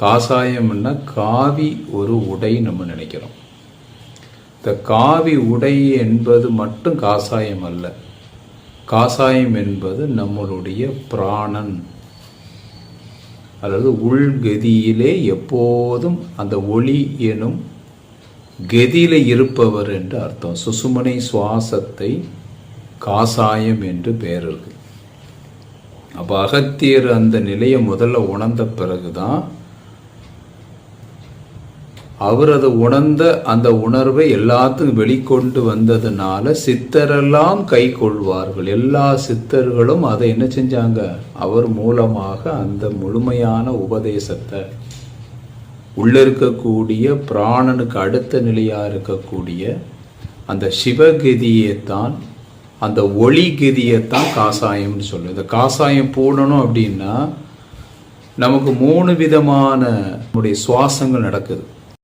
காசாயம்னா காவி ஒரு உடை நம்ம நினைக்கிறோம். இந்த காவி உடை என்பது மட்டும் காசாயம் அல்ல. காசாயம் என்பது நம்மளுடைய பிராணன், அல்லது உள்கதியிலே எப்போதும் அந்த ஒளி எனும் கதியில இருப்பவர் என்று அர்த்தம். சுசுமனை சுவாசத்தை காசாயம் என்று பெயர் இருக்கு. அப்போ அகத்தியர் அந்த நிலையை முதல்ல உணர்ந்த பிறகுதான் அவர் அதை உணர்ந்த அந்த உணர்வை எல்லாத்துக்கும் வெளிக்கொண்டு வந்ததுனால சித்தரெல்லாம் கை கொள்வார்கள். எல்லா சித்தர்களும் அதை என்ன செஞ்சாங்க? அவர் மூலமாக அந்த முழுமையான உபதேசத்தை உள்ள இருக்கக்கூடிய பிராணனுக்கு அடுத்த நிலையா இருக்கக்கூடிய அந்த சிவகதியைத்தான், அந்த ஒளி கதியைத்தான் காசாயம்னு சொல்லுவோம். இந்த காசாயம் பூணணும் அப்படின்னா நமக்கு 3 விதமான நம்முடைய சுவாசங்கள் நடக்குது.